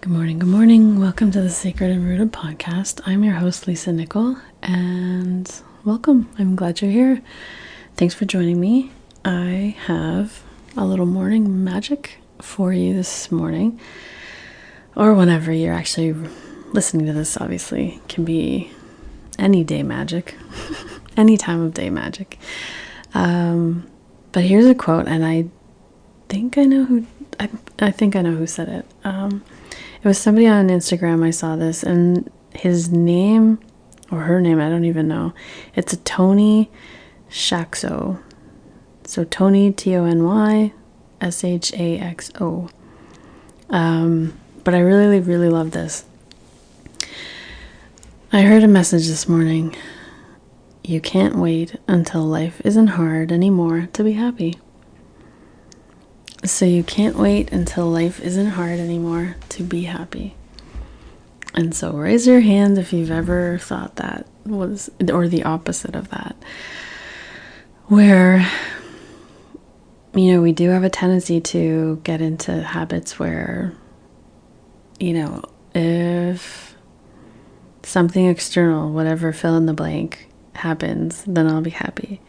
Good morning, good morning. Welcome to the Sacred and Rooted podcast. I'm your host, Lisa Nickel, and welcome. I'm glad you're here. Thanks for joining me. I have a little morning magic for you this morning, or whenever you're actually listening to this. Obviously, it can be any day magic, any time of day magic. But here's a quote, and I think I know who said it. It was somebody on Instagram. I saw this, and his name or her name, I don't even know. It's a Tony Shaxo. So Tony, Tony Shaxo. But I really, really love this. I heard a message this morning. You can't wait until life isn't hard anymore to be happy. So you can't wait until life isn't hard anymore to be happy. And so raise your hand if you've ever thought that was, or the opposite of that. Where, we do have a tendency to get into habits where, if something external, whatever fill in the blank happens, then I'll be happy.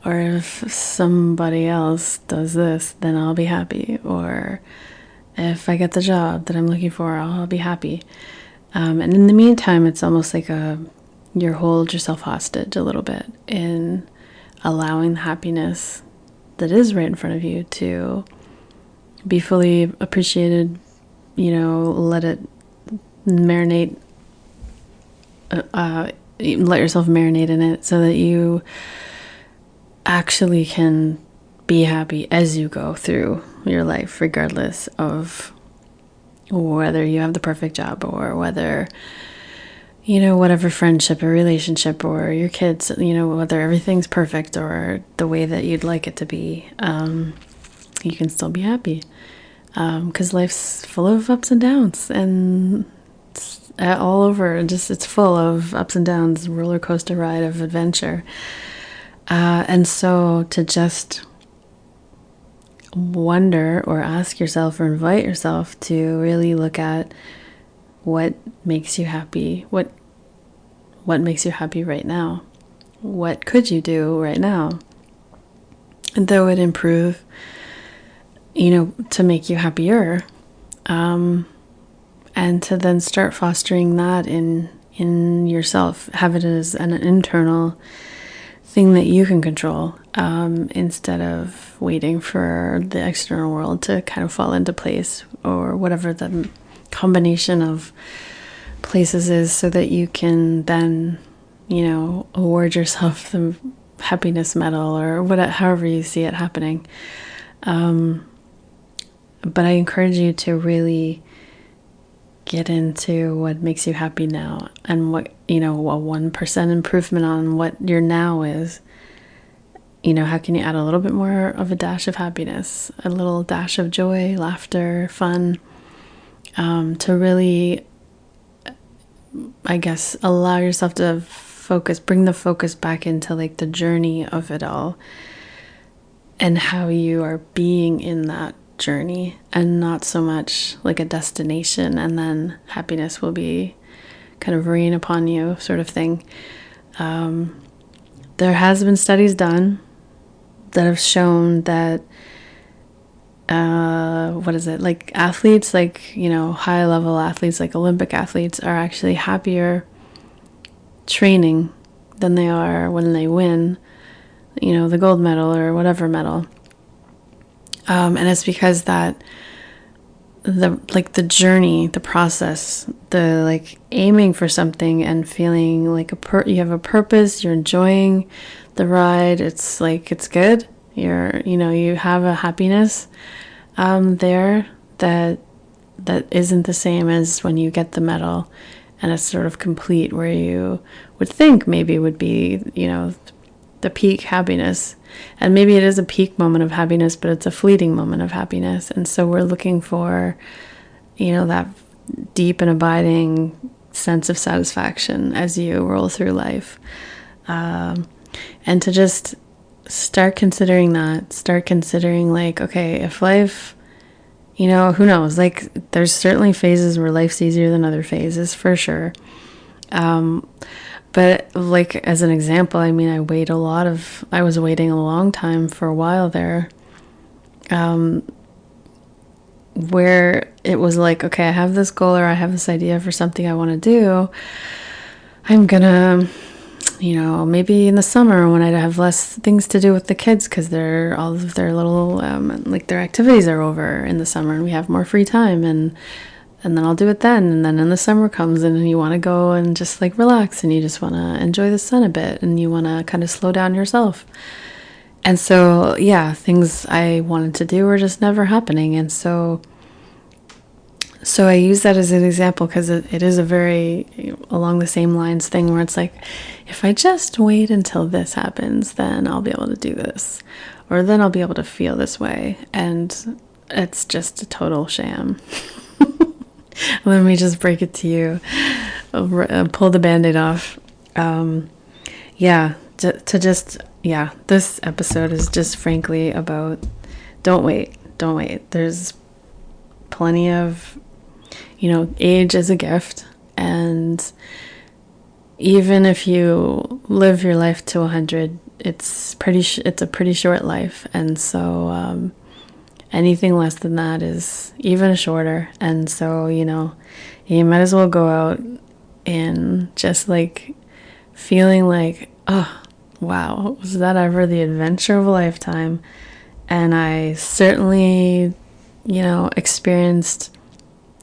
Or if somebody else does this, then I'll be happy. Or if I get the job that I'm looking for, I'll be happy. And in the meantime, it's almost like you hold yourself hostage a little bit in allowing the happiness that is right in front of you to be fully appreciated. Let it marinate. Let yourself marinate in it so that you actually can be happy as you go through your life, regardless of whether you have the perfect job or whether, whatever friendship or relationship or your kids, whether everything's perfect or the way that you'd like it to be, you can still be happy. Because life's full of ups and downs, and it's all over. It's full of ups and downs, roller coaster ride of adventure. And so to just wonder or ask yourself or invite yourself to really look at what makes you happy, what makes you happy right now, what could you do right now, and that would improve, to make you happier, and to then start fostering that in yourself, have it as an internal thing that you can control, instead of waiting for the external world to kind of fall into place, or whatever the combination of places is, so that you can then, award yourself the happiness medal or whatever, however you see it happening. But I encourage you to really get into what makes you happy now, and what, a 1% improvement on what your now is. How can you add a little bit more of a dash of happiness, a little dash of joy, laughter, fun, to really, I guess, allow yourself to bring the focus back into like the journey of it all, and how you are being in that journey, and not so much like a destination and then happiness will be kind of rain upon you sort of thing. There has been studies done that have shown that like athletes, like high level athletes, like Olympic athletes, are actually happier training than they are when they win the gold medal or whatever medal. And it's because that the journey, the process, the like aiming for something and feeling like you have a purpose, you're enjoying the ride, it's like it's good, you have a happiness there that isn't the same as when you get the medal and it's sort of complete, where you would think maybe would be the peak happiness. And maybe it is a peak moment of happiness, but it's a fleeting moment of happiness. And so we're looking for, that deep and abiding sense of satisfaction as you roll through life. And to just start considering like, okay, if life you know, who knows? Like, there's certainly phases where life's easier than other phases, for sure. But like, as an example, I mean, I was waiting a long time for a while there, where it was like, okay, I have this goal, or I have this idea for something I want to do. I'm gonna, you know, maybe in the summer when I have less things to do with the kids, because all of their little, like, their activities are over in the summer and we have more free time, and then I'll do it then. And then in the summer comes and you want to go and just like relax, and you just want to enjoy the sun a bit, and you want to kind of slow down yourself. And so, yeah, things I wanted to do were just never happening. And so I use that as an example because it is a very along the same lines thing where it's like, if I just wait until this happens, then I'll be able to do this, or then I'll be able to feel this way. And it's just a total sham. Let me just break it to you, pull the Band-Aid off. This episode is just frankly about don't wait. There's plenty of, you know, age is a gift, and even if you live your life to 100, it's a pretty short life, and so anything less than that is even shorter. And so, you know, you might as well go out and just like feeling like, oh, wow, was that ever the adventure of a lifetime? And I certainly, you know, experienced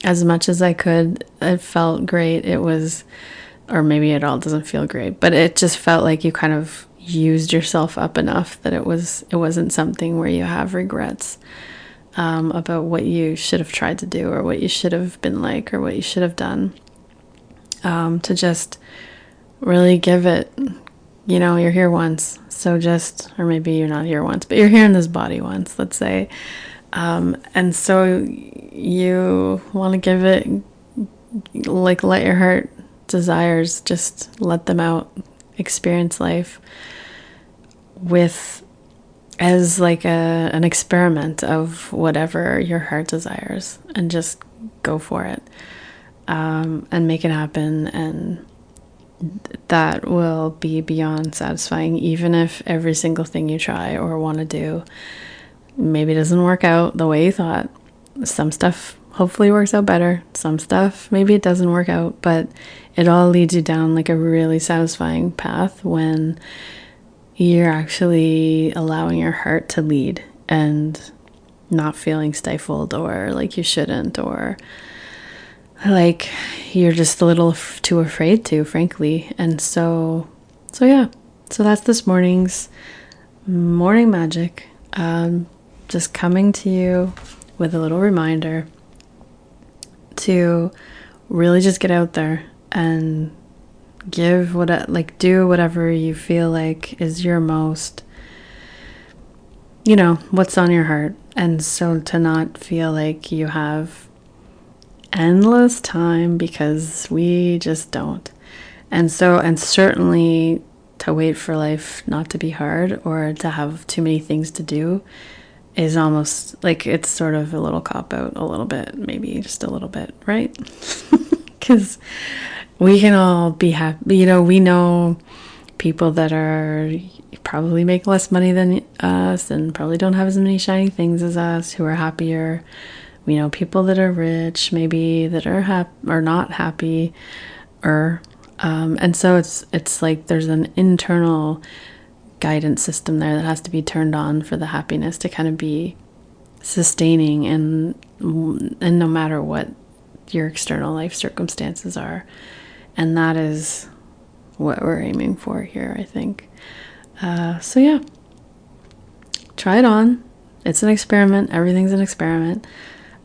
as much as I could. It felt great. It was, or maybe it all doesn't feel great, but it just felt like you kind of used yourself up enough that it wasn't something where you have regrets about what you should have tried to do, or what you should have been like, or what you should have done. To just really give it, you know, you're here once, so just, or maybe you're not here once, but you're here in this body once, let's say. And so you want to give it, like, let your heart desires, just let them out, experience life with, as like an experiment of whatever your heart desires, and just go for it, and make it happen. And that will be beyond satisfying, even if every single thing you try or want to do maybe doesn't work out the way you thought. Some stuff hopefully works out better, some stuff maybe it doesn't work out, but it all leads you down like a really satisfying path when you're actually allowing your heart to lead, and not feeling stifled, or like you shouldn't, or like you're just a little too afraid to, frankly. And so yeah, so that's this morning's morning magic. Just coming to you with a little reminder to really just get out there and do whatever you feel like is your most, you know, what's on your heart. And so to not feel like you have endless time, because we just don't. And certainly to wait for life not to be hard, or to have too many things to do, is almost like, it's sort of a little cop-out, a little bit, maybe just a little bit, right? Because we can all be happy. You know, we know people that probably make less money than us, and probably don't have as many shiny things as us, who are happier. We know people that are rich, maybe, that are not happy, and so it's like there's an internal guidance system there that has to be turned on for the happiness to kind of be sustaining, and no matter what your external life circumstances are. And that is what we're aiming for here, I think. So yeah, try it on. It's an experiment. Everything's an experiment.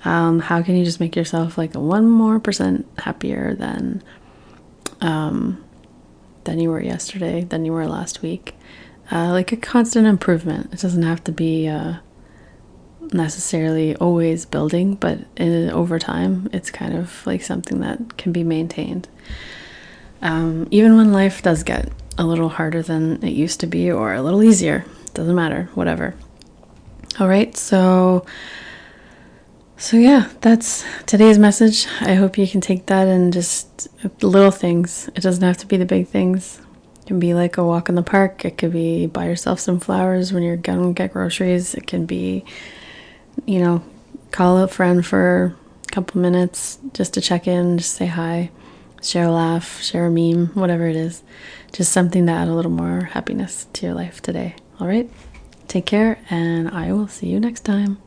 How can you just make yourself like 1% happier than you were yesterday, than you were last week? Like a constant improvement. It doesn't have to be necessarily always building, but over time, it's kind of like something that can be maintained. Even when life does get a little harder than it used to be, or a little easier, doesn't matter, whatever. All right, so So yeah, that's today's message. I hope you can take that and just little things. It doesn't have to be the big things. It can be like a walk in the park. It could be buy yourself some flowers when you're going to get groceries. It can be, call a friend for a couple minutes just to check in, just say hi, share a laugh, share a meme, whatever it is. Just something to add a little more happiness to your life today. All right? Take care, and I will see you next time.